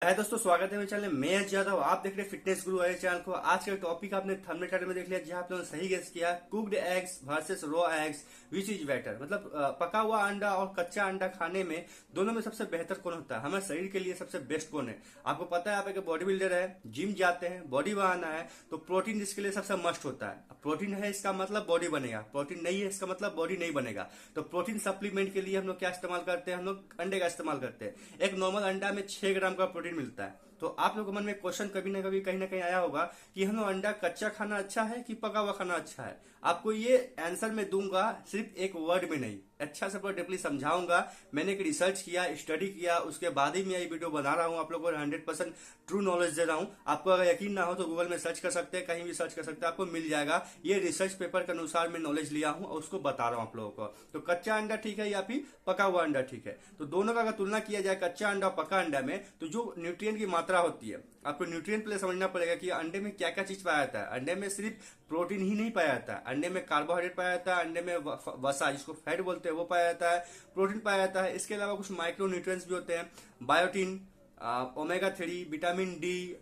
है दोस्तों, स्वागत है मेरे चैनल में। मैं यादव, आप देख रहे हैं फिटनेस गुरु वाले चैनल को। आज का टॉपिक आपने थंबनेल टाइटल में देख लिया, जहां आप लोगों ने सही गेस किया। Cooked eggs versus raw eggs, which is better. मतलब पका हुआ अंडा और कच्चा अंडा खाने में दोनों में सबसे बेहतर कौन होता है, हमारे शरीर के लिए सबसे बेस्ट कौन है। आपको पता है, आप एक बॉडी बिल्डर है, जिम जाते हैं, बॉडी बनाना है, तो प्रोटीन इसके लिए सबसे मस्ट होता है। प्रोटीन है इसका मतलब बॉडी बनेगा, प्रोटीन नहीं है इसका मतलब बॉडी नहीं बनेगा। तो प्रोटीन सप्लीमेंट के लिए हम लोग क्या इस्तेमाल करते हैं, हम लोग अंडे का इस्तेमाल करते हैं। एक नॉर्मल अंडा में 6 ग्राम का प्रोटीन मिलता है। तो आप लोगों के मन में क्वेश्चन कभी ना कभी कहीं ना कहीं आया होगा कि हम लोग अंडा कच्चा खाना अच्छा है कि पका हुआ खाना अच्छा है। आपको ये आंसर मैं दूंगा सिर्फ एक वर्ड में नहीं, अच्छा से पूरा डीपली समझाऊंगा। मैंने एक रिसर्च किया, स्टडी किया, उसके बाद ही मैं ये वीडियो बना रहा हूँ। आप लोगों को 100% ट्रू नॉलेज दे रहा हूँ। आपको अगर यकीन ना हो तो गूगल में सर्च कर सकते हैं, कहीं भी सर्च कर सकते हैं, आपको मिल जाएगा। ये रिसर्च पेपर के अनुसार मैं नॉलेज लिया हूँ और उसको बता रहा हूँ आप लोगों को। तो कच्चा अंडा ठीक है या फिर पका हुआ अंडा ठीक है। तो दोनों का अगर तुलना किया जाए कच्चा अंडा और पका अंडा में, तो जो न्यूट्रिएंट की मात्रा होती है, आपको न्यूट्रिएंट पहले समझना पड़ेगा कि अंडे में क्या क्या चीज पाया जाता है। अंडे में सिर्फ प्रोटीन ही नहीं पाया जाता है, अंडे में कार्बोहाइड्रेट पाया जाता है, अंडे में वसा जिसको फैट बोलते हैं वो पाया जाता है, प्रोटीन पाया जाता है। इसके अलावा कुछ माइक्रो न्यूट्रिएंट्स भी होते हैं, बायोटीन, ओमेगा 3, विटामिन डी,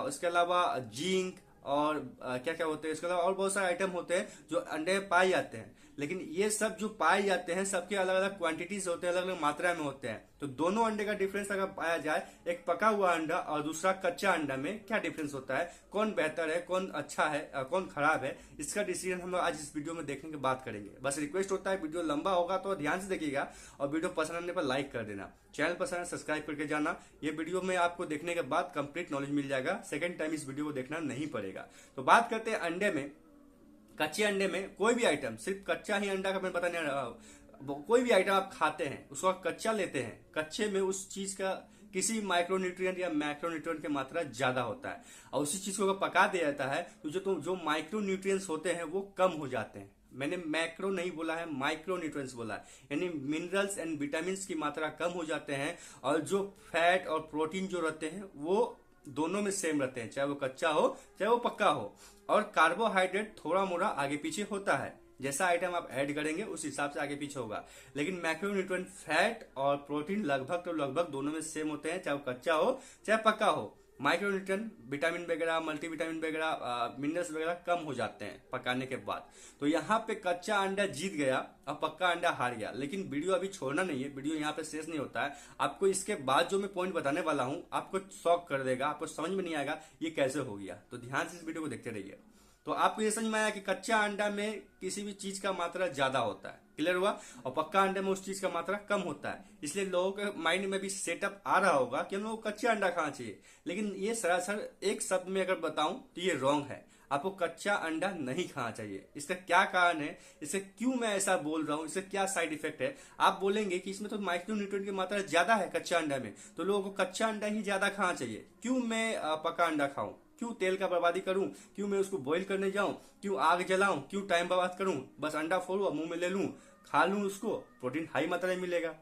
उसके अलावा जिंक और क्या क्या होते हैं। इसके अलावा और बहुत सारे आइटम होते हैं जो अंडे में पाए जाते हैं। लेकिन ये सब जो पाए जाते हैं सबके अलग अलग क्वांटिटीज होते हैं, अलग अलग मात्रा में होते हैं। तो दोनों अंडे का डिफरेंस अगर पाया जाए, एक पका हुआ अंडा और दूसरा कच्चा अंडा में क्या डिफरेंस होता है, कौन बेहतर है, कौन अच्छा है, कौन खराब है, इसका डिसीजन हम लोग आज इस वीडियो में देखने की बात करेंगे। बस रिक्वेस्ट होता है, वीडियो लंबा होगा तो ध्यान से देखिएगा और वीडियो पसंद आने पर लाइक कर देना, चैनल पसंद है सब्सक्राइब करके जाना। ये वीडियो में आपको देखने के बाद कंप्लीट नॉलेज मिल जाएगा, सेकंड टाइम इस वीडियो को देखना नहीं पड़ेगा। तो बात करते हैं अंडे में। कच्चे अंडे में कोई भी आइटम, सिर्फ कच्चा ही अंडा का मैं पता नहीं रहा, कोई भी आइटम आप खाते हैं उसको आप कच्चा लेते हैं, कच्चे में उस चीज का किसी माइक्रोन्यूट्रिएंट या मैक्रोन्यूट्रिएंट की मात्रा ज्यादा होता है। और उसी चीज को अगर पका दिया जाता है तो जो माइक्रोन्यूट्रिएंट्स होते हैं वो कम हो जाते हैं। मैंने मैक्रो नहीं बोला है, माइक्रो न्यूट्रिएंट्स बोला है, यानी मिनरल्स एंड विटामिन की मात्रा कम हो जाते हैं। और जो फैट और प्रोटीन जो रहते हैं वो दोनों में सेम रहते हैं, चाहे वो कच्चा हो चाहे वो पक्का हो। और कार्बोहाइड्रेट थोड़ा मोड़ा आगे पीछे होता है, जैसा आइटम आप ऐड करेंगे उस हिसाब से आगे पीछे होगा। लेकिन मैक्रोन्यूट्रिएंट फैट और प्रोटीन लगभग तो लगभग दोनों में सेम होते हैं, चाहे वो कच्चा हो चाहे पक्का हो। माइक्रोन्यूट्रिएंट विटामिन वगैरह, मल्टीविटामिन वगैरह, मिनरल्स वगैरह कम हो जाते हैं पकाने के बाद। तो यहाँ पे कच्चा अंडा जीत गया और पक्का अंडा हार गया। लेकिन वीडियो अभी छोड़ना नहीं है, वीडियो यहाँ पे शेष नहीं होता है। आपको इसके बाद जो मैं पॉइंट बताने वाला हूँ आपको शॉक कर देगा, आपको समझ में नहीं आएगा ये कैसे हो गया। तो ध्यान से इस वीडियो को देखते रहिए। तो आपको ये समझ में आया कि कच्चा अंडा में किसी भी चीज का मात्रा ज्यादा होता है, क्लियर हुआ, और पक्का अंडे में उस चीज का मात्रा कम होता है। इसलिए लोगों के माइंड में भी सेटअप आ रहा होगा कि हम लोग को कच्चा अंडा खाना चाहिए। लेकिन ये सरासर एक शब्द में अगर बताऊं तो ये रॉन्ग है। आपको कच्चा अंडा नहीं खाना चाहिए। इसका क्या कारण है, इसे क्यों मैं ऐसा बोल रहा हूँ, इससे क्या साइड इफेक्ट है। आप बोलेंगे कि इसमें तो माइक्रोन्यूट्रिएंट की मात्रा ज्यादा है कच्चा अंडा में, तो लोगों को कच्चा अंडा ही ज्यादा खाना चाहिए। क्यों मैं पका अंडा खाऊं, क्यों तेल का बर्बादी करूं, क्यों मैं उसको बॉईल करने जाऊं, क्यों आग जलाऊं, क्यों टाइम बर्बाद करूं। बस अंडा फोड़ू मुंह में ले लूं, खा लूं, उसको प्रोटीन हाई मात्रा में मिलेगा,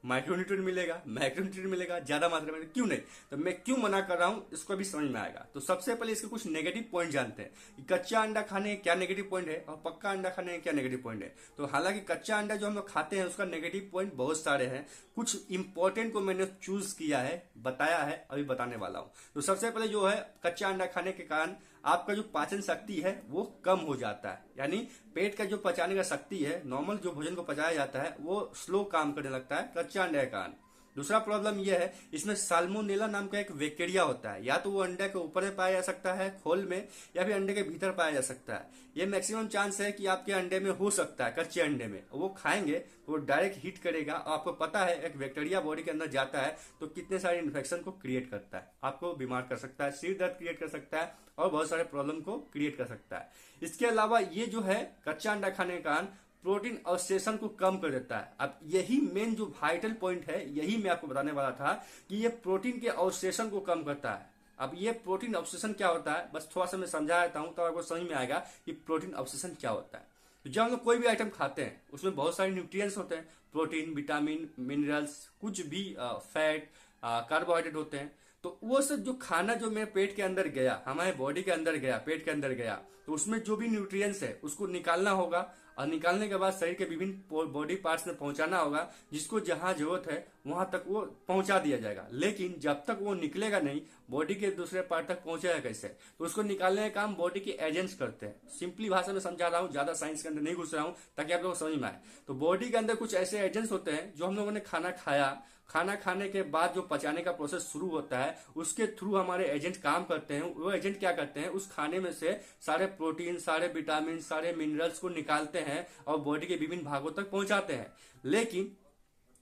माइक्रोन्यूट्रिएंट मिलेगा, मैक्रोन्यूट्रिएंट मिलेगा ज्यादा मात्रा में, क्यों नहीं। तो मैं क्यों मना कर रहा हूं इसको भी समझ में आएगा। तो सबसे पहले इसके कुछ नेगेटिव पॉइंट जानते हैं कि कच्चा अंडा खाने के क्या नेगेटिव पॉइंट है और पक्का अंडा खाने के क्या नेगेटिव पॉइंट है। तो हालांकि कच्चा अंडा जो हम लोग खाते हैं उसका नेगेटिव पॉइंट बहुत सारे हैं, कुछ इंपॉर्टेंट को मैंने चूज किया है, बताया है, अभी बताने वाला हूं। तो सबसे पहले जो है, कच्चा अंडा खाने के कारण आपका जो पाचन शक्ति है वो कम हो जाता है, यानी पेट का जो पचाने का शक्ति है, नॉर्मल जो भोजन को पचाया जाता है वो स्लो काम करने लगता है कच्चा अंडे के कारण। दूसरा प्रॉब्लम यह है, इसमें साल्मोनेला नाम का एक बैक्टीरिया होता है, या तो वो अंडे के ऊपर में पाया जा सकता है खोल में, या फिर अंडे के भीतर पाया जा सकता है। ये मैक्सिमम चांस है कि आपके अंडे में हो सकता है, कच्चे अंडे में। वो खाएंगे तो वो डायरेक्ट हीट करेगा, और आपको पता है एक बैक्टीरिया बॉडी के अंदर जाता है तो कितने सारे इन्फेक्शन को क्रिएट करता है, आपको बीमार कर सकता है, सिर दर्द क्रिएट कर सकता है और बहुत सारे प्रॉब्लम को क्रिएट कर सकता है। इसके अलावा ये जो है कच्चा अंडा खाने के कारण प्रोटीन अवशेषण को कम कर देता है। अब यही मेन जो वाइटल पॉइंट है, यही मैं आपको बताने वाला था कि ये प्रोटीन के अवशेषण को कम करता है। अब ये प्रोटीन अवशेषण क्या होता है, बस थोड़ा सा मैं समझा देता हूं तो आपको समझ में आएगा कि प्रोटीन अवशेषण क्या होता है। तो जब हम लोग कोई भी आइटम खाते हैं उसमें बहुत सारे न्यूट्रिएंट्स होते हैं, प्रोटीन, विटामिन, मिनरल्स, कुछ भी फैट, कार्बोहाइड्रेट होते हैं। तो वो सब जो खाना जो मेरे पेट के अंदर गया, हमारे बॉडी के अंदर गया, पेट के अंदर गया, तो उसमें जो भी न्यूट्रिएंट्स है उसको निकालना होगा। और निकालने के बाद शरीर के विभिन्न बॉडी पार्ट्स में पहुंचाना होगा, जिसको जहां जरूरत है वहां तक वो पहुंचा दिया जाएगा। लेकिन जब तक वो निकलेगा नहीं, बॉडी के दूसरे पार्ट तक पहुंचेगा कैसे? तो उसको निकालने का काम बॉडी के एजेंट्स करते हैं। सिंपली भाषा में समझा रहा हूँ, ज्यादा साइंस के अंदर नहीं घुस रहा हूँ ताकि आप लोग समझ में आए। तो बॉडी के अंदर कुछ ऐसे एजेंट्स होते हैं जो हम लोगों ने खाना खाया, खाना खाने के बाद जो पचाने का प्रोसेस शुरू होता है उसके थ्रू हमारे एजेंट काम करते हैं। वो एजेंट क्या करते हैं, उस खाने में से सारे प्रोटीन, सारे विटामिन, सारे मिनरल्स को निकालते हैं और बॉडी के विभिन्न भागों तक पहुंचाते हैं। लेकिन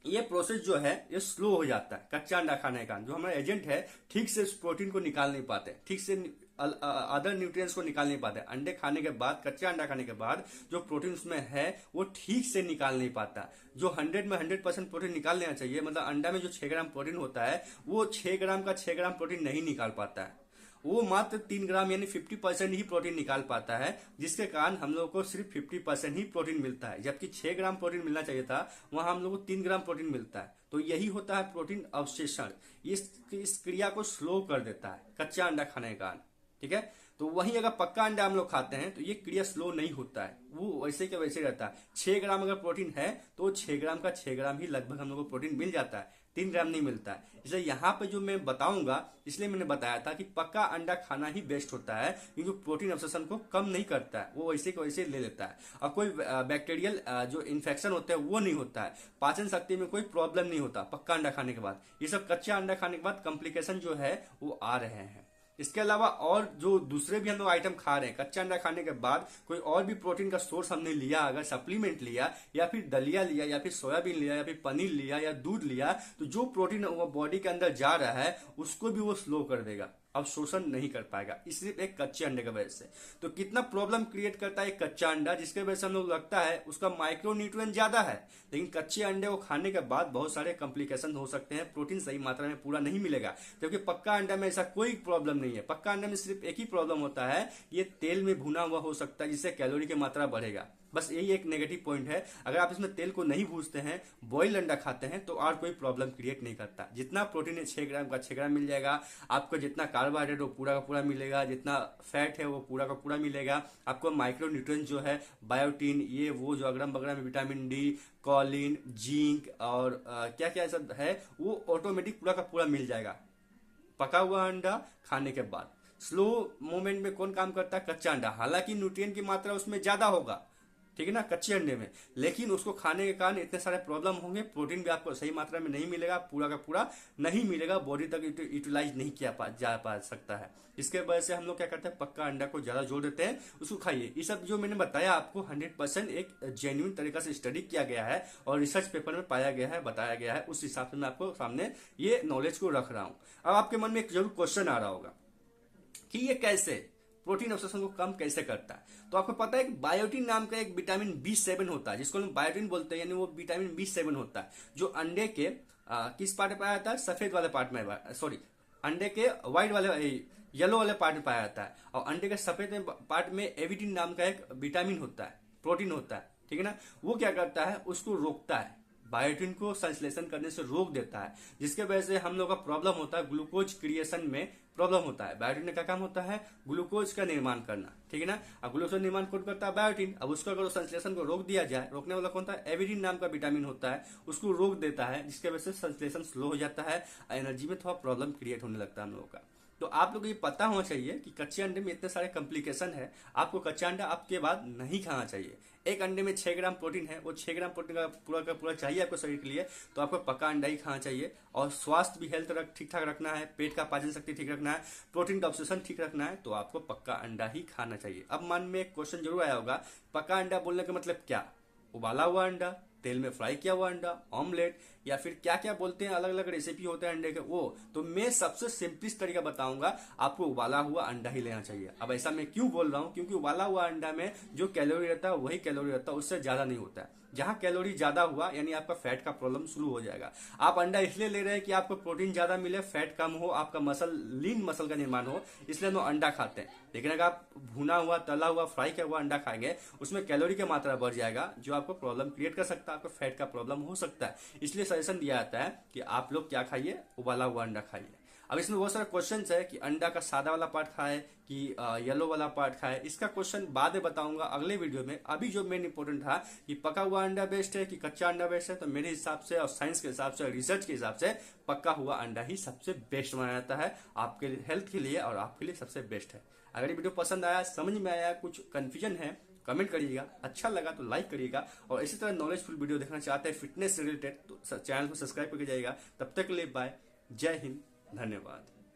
ये प्रोसेस जो है ये स्लो हो जाता है कच्चा अंडा खाने का। जो हमारे एजेंट है ठीक से उस प्रोटीन को निकाल नहीं पाते, ठीक से अदर न्यूट्रिएंट्स को निकाल नहीं पाते। अंडे खाने के बाद, कच्चा अंडा खाने के बाद जो प्रोटीन उसमें है वो ठीक से निकाल नहीं पाता। जो 100 में 100% प्रोटीन निकाल लेना चाहिए, मतलब अंडा में जो 6 ग्राम प्रोटीन होता है वो 6 ग्राम का 6 ग्राम प्रोटीन नहीं निकाल पाता है। वो मात्र 3 ग्राम यानी 50% ही प्रोटीन निकाल पाता है, जिसके कारण हम लोग को सिर्फ 50% ही प्रोटीन मिलता है। जबकि 6 ग्राम प्रोटीन मिलना चाहिए था, वहां हम लोग को 3 ग्राम प्रोटीन मिलता है। तो यही होता है प्रोटीन अवशेषण। इस क्रिया को स्लो कर देता है कच्चा अंडा खाने के कारण। ठीक है, तो वहीं अगर पक्का अंडा हम लोग खाते हैं तो ये क्रिया स्लो नहीं होता है, वो वैसे के वैसे रहता है। 6 ग्राम अगर प्रोटीन है तो 6 ग्राम का 6 ग्राम ही लगभग हम लोग को प्रोटीन मिल जाता है, 3 ग्राम नहीं मिलता है। इसलिए यहाँ पे जो मैं बताऊंगा, इसलिए मैंने बताया था कि पक्का अंडा खाना ही बेस्ट होता है, क्योंकि प्रोटीन अवशोषण को कम नहीं करता है, वो वैसे के वैसे ले लेता है। और कोई बैक्टीरियल जो इन्फेक्शन होता है वो नहीं होता है, पाचन शक्ति में कोई प्रॉब्लम नहीं होता पक्का अंडा खाने के बाद। ये सब कच्चा अंडा खाने के बाद कॉम्प्लिकेशन जो है वो आ रहे हैं। इसके अलावा और जो दूसरे भी हम लोग आइटम खा रहे हैं, कच्चा अंडा खाने के बाद कोई और भी प्रोटीन का सोर्स हमने लिया, अगर सप्लीमेंट लिया या फिर दलिया लिया या फिर सोयाबीन लिया या फिर पनीर लिया या दूध लिया, तो जो प्रोटीन वो बॉडी के अंदर जा रहा है उसको भी वो स्लो कर देगा, अवशोषण नहीं कर पाएगा, सिर्फ एक कच्चे अंडे की वजह से। तो कितना प्रॉब्लम क्रिएट करता है एक कच्चा अंडा, जिसके वजह से हम लोग लगता है उसका माइक्रो न्यूट्रिएंट ज्यादा है, लेकिन कच्चे अंडे को खाने के बाद बहुत सारे कॉम्प्लिकेशन हो सकते हैं, प्रोटीन सही मात्रा में पूरा नहीं मिलेगा। जबकि पक्का अंडा में ऐसा कोई प्रॉब्लम नहीं है। पक्का अंडा में सिर्फ एक ही प्रॉब्लम होता है, ये तेल में भुना हुआ हो सकता है जिससे कैलोरी की मात्रा बढ़ेगा। बस यही एक नेगेटिव पॉइंट है। अगर आप इसमें तेल को नहीं भूजते हैं, बॉइल्ड अंडा खाते हैं, तो और कोई प्रॉब्लम क्रिएट नहीं करता। जितना प्रोटीन है 6 ग्राम का 6 ग्राम मिल जाएगा आपको, जितना कार्बोहाइड्रेट वो पूरा का पूरा मिलेगा, जितना फैट है वो पूरा का पूरा मिलेगा आपको। माइक्रो न्यूट्रिएंट्स जो है बायोटीन, ये वो जो अगरम बगरम में विटामिन डी, कॉलिन, जिंक और क्या क्या सब है वो ऑटोमेटिक पूरा का पूरा मिल जाएगा पका हुआ अंडा खाने के बाद। स्लो मूवमेंट में कौन काम करता है? कच्चा अंडा। हालांकि न्यूट्रिएंट की मात्रा उसमें ज्यादा होगा, ठीक है ना, कच्चे अंडे में, लेकिन उसको खाने के कारण इतने सारे प्रॉब्लम होंगे, प्रोटीन भी आपको सही मात्रा में नहीं मिलेगा, पूरा का पूरा नहीं मिलेगा, बॉडी तक यूटिलाइज नहीं किया जा पा सकता है। इसके वजह से हम लोग क्या करते हैं, पक्का अंडा को ज्यादा जोर देते हैं, उसको खाइए। ये सब जो मैंने बताया आपको 100% एक जेन्युइन तरीका से स्टडी किया गया है और रिसर्च पेपर में पाया गया है, बताया गया है, उस हिसाब से मैं आपको सामने ये नॉलेज को रख रहा हूं। अब आपके मन में एक जरूर क्वेश्चन आ रहा होगा कि ये कैसे प्रोटीन अवशोषण को कम कैसे करता है। तो आपको पता है कि बायोटीन नाम का एक विटामिन B7 होता है, जिसको हम बायोटीन बोलते हैं, यानी वो विटामिन B7 होता है, जो अंडे के किस पार्ट में पाया जाता है? सफेद वाले पार्ट में, सॉरी, अंडे के व्हाइट वाले, येलो वाले पार्ट में पाया जाता है। और अंडे के सफेद पार्ट में एविटिन नाम का एक विटामिन होता है, प्रोटीन होता है, ठीक है ना। वो क्या करता है, उसको रोकता है, बायोटिन को संश्लेषण करने से रोक देता है, जिसके वजह से हम लोग का प्रॉब्लम होता है, ग्लूकोज क्रिएशन में प्रॉब्लम होता है। बायोटिन का काम होता है ग्लूकोज का निर्माण करना, ठीक है ना। अब ग्लूकोज का निर्माण कौन करता है? बायोटिन। अब उसको अगर संश्लेषण को रोक दिया जाए, रोकने वाला कौन था? एविटिन नाम का विटामिन होता है, उसको रोक देता है, जिसके वजह से संश्लेषण स्लो हो जाता है, एनर्जी में थोड़ा प्रॉब्लम क्रिएट होने लगता है हम लोगों का। तो आप लोग ये पता होना चाहिए कि कच्चे अंडे में इतने सारे कॉम्प्लिकेशन है, आपको कच्चा अंडा आपके बाद नहीं खाना चाहिए। एक अंडे में 6 ग्राम प्रोटीन है, वो 6 ग्राम प्रोटीन का पूरा चाहिए आपको शरीर के लिए, तो आपको पक्का अंडा ही खाना चाहिए। और स्वास्थ्य भी हेल्थ ठीक ठाक रखना है, पेट का पाचन शक्ति ठीक रखना है, प्रोटीन का अवशोषण ठीक रखना है, तो आपको पक्का अंडा ही खाना चाहिए। अब मन में एक क्वेश्चन जरूर आया होगा, पक्का अंडा बोलने का मतलब क्या? उबाला हुआ अंडा, तेल में फ्राई किया हुआ अंडा, ऑमलेट, या फिर क्या क्या बोलते हैं, अलग अलग रेसिपी होते हैं अंडे के वो। तो मैं सबसे सिंपलिस्ट तरीका बताऊंगा, आपको उबाला हुआ अंडा ही लेना चाहिए। अब ऐसा मैं क्यों बोल रहा हूं? क्योंकि उबाला हुआ अंडा में जो कैलोरी रहता है वही कैलोरी रहता है, उससे ज्यादा नहीं होता है। जहां कैलोरी ज्यादा हुआ यानी आपका फैट का प्रॉब्लम शुरू हो जाएगा। आप अंडा इसलिए ले रहे हैं कि आपको प्रोटीन ज्यादा मिले, फैट कम हो, आपका मसल, लीन मसल का निर्माण हो, इसलिए हम लोग अंडा खाते हैं। लेकिन अगर आप भुना हुआ, तला हुआ, फ्राई किया हुआ अंडा खाएंगे, उसमें कैलोरी की मात्रा बढ़ जाएगा, जो आपको प्रॉब्लम क्रिएट कर सकता है, आपको फैट का प्रॉब्लम हो सकता है। इसलिए सजेशन दिया जाता है कि आप लोग क्या खाइए, उबाला हुआ अंडा खाइए। अब इसमें बहुत सारे क्वेश्चन है कि अंडा का सादा वाला पार्ट खाए कि येलो वाला पार्ट खाए, इसका क्वेश्चन बाद में बताऊंगा अगले वीडियो में। अभी जो मेन इंपॉर्टेंट था कि पका हुआ अंडा बेस्ट है कि कच्चा अंडा बेस्ट है, तो मेरे हिसाब से और साइंस के हिसाब से और रिसर्च के हिसाब से पका हुआ अंडा ही सबसे बेस्ट माना जाता है, आपके हेल्थ के लिए और आपके लिए सबसे बेस्ट है। अगर ये वीडियो पसंद आया, समझ में आया, कुछ कंफ्यूजन है, कमेंट करिएगा, अच्छा लगा तो लाइक करिएगा, और इसी तरह नॉलेजफुल वीडियो देखना चाहते हैं फिटनेस से रिलेटेड तो चैनल को सब्सक्राइब करके जाइएगा। तब तक के लिए बाय, जय हिंद, धन्यवाद।